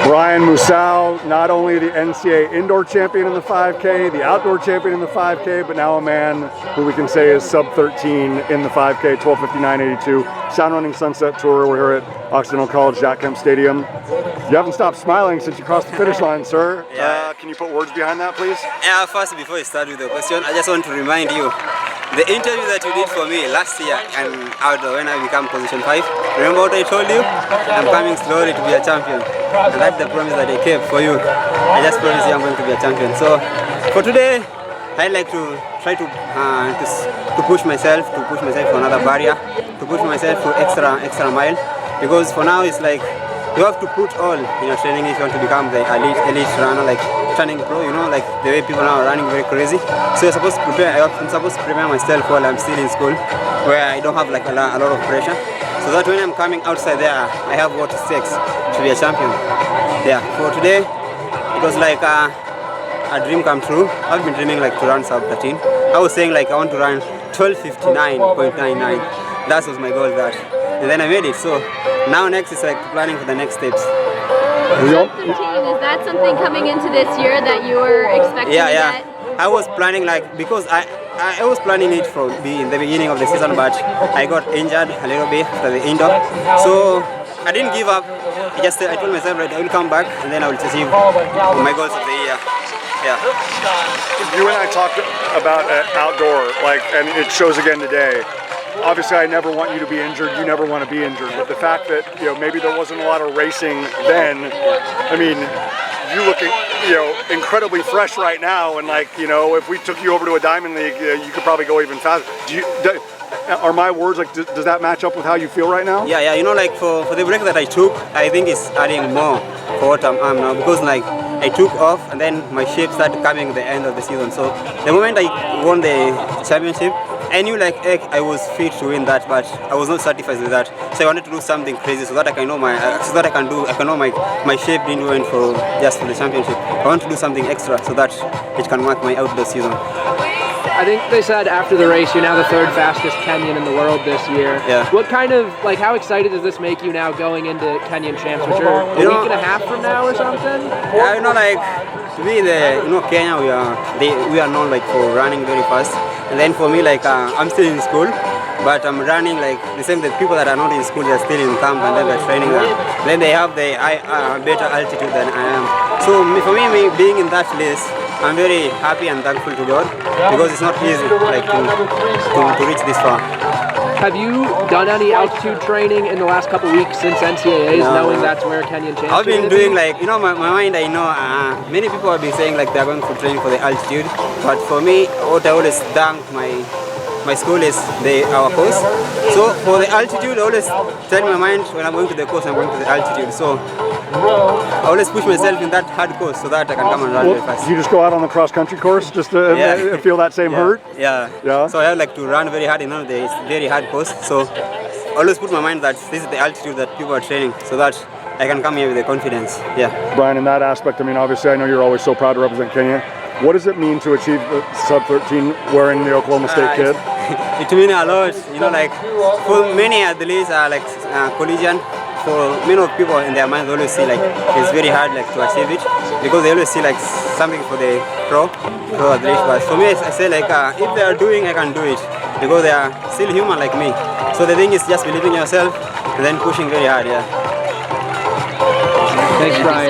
Brian Musau, not only the NCAA indoor champion in the 5K, the outdoor champion in the 5K, but now a man who we can say is sub-13 in the 5K, 12:59.82. Sound Running Sunset Tour. We're here at Occidental College, Kemp Stadium. You haven't stopped smiling since you crossed the finish line, sir. Yeah. Can you put words behind that, please? Yeah, first, before you start with the question, I just want to remind you, the interview that you did for me last year and outdoor when I became position 5, remember what I told you? I'm coming slowly to be a champion. And that's the promise that I kept for you. I just promised you I'm going to be a champion. So, for today, I'd like to try to push myself for another barrier, to push myself to extra mile. Because for now, it's like, you have to put all in your training if you want to become the elite runner, like turning pro, you know, like the way people now are running very crazy. So I'm supposed to prepare myself while I'm still in school, where I don't have like a lot of pressure. So that when I'm coming outside there, I have what it takes to be a champion. Yeah, for today, it was like a dream come true. I've been dreaming like to run sub-13. I was saying like I want to run 12:59.99. That was my goal, that. And then I made it. So now next is like planning for the next steps. Sub-13, is that something coming into this year that you were expecting to get? I was planning like, because I was planning it from in the beginning of the season, but I got injured a little bit after the indoor. So I didn't give up. I told myself that I will come back and then I will achieve my goals of the year. Yeah. You and I talked about outdoor, like, and it shows again today. Obviously, I never want you to be injured. You never want to be injured. But the fact that, you know, maybe there wasn't a lot of racing then, I mean, you looking, you know, incredibly fresh right now. And like, you know, if we took you over to a Diamond League, you could probably go even faster. Are my words like, does that match up with how you feel right now? Yeah. You know, like for the break that I took, I think it's adding more for what I'm now, because like I took off and then my shape started coming at the end of the season. So the moment I won the championship, I knew like I was fit to win that, but I was not satisfied with that. So I wanted to do something crazy so that I can know my shape didn't win for just for the championship. I want to do something extra so that it can mark my outdoor season. I think they said after the race you're now the 3rd fastest Kenyan in the world this year. Yeah. What kind of, like, how excited does this make you now going into Kenyan champs, which are a week and a half from now or something? Yeah, you know, like to be Kenya, we are known like for running very fast. And then for me, like I'm still in school, but I'm running like the same. The people that are not in school, they're still in camp and then they're training. Then they have the better altitude than I am. So for me being in that list, I'm very happy and thankful to God, because it's not easy like to reach this far. Have you done any altitude training in the last couple weeks since NCAAs, knowing that's where Kenyan champs? I've been doing like, you know, my mind, I know many people have been saying like they're going to train for the altitude, but for me, what I always thank my school is our course. So for the altitude, I always tell my mind when I'm going to the course, I'm going to the altitude. So I always push myself in that hard course so that I can come and run very fast. You just go out on the cross-country course just to feel that same hurt? Yeah. So I like to run very hard, you know, it's very hard course. So I always put my mind that this is the altitude that people are training, so that I can come here with the confidence. Yeah. Brian, in that aspect, I mean, obviously I know you're always so proud to represent Kenya. What does it mean to achieve the sub-13 wearing the Oklahoma State kid? It means a lot, you know, like for many athletes are like collegiate. For many of people in their minds, they always see like it's very hard like to achieve it, because they always see like something for the pro athlete. But for me, I say like if they are doing, I can do it, because they are still human like me. So the thing is just believing in yourself and then pushing very hard. Yeah. Thanks, Brian.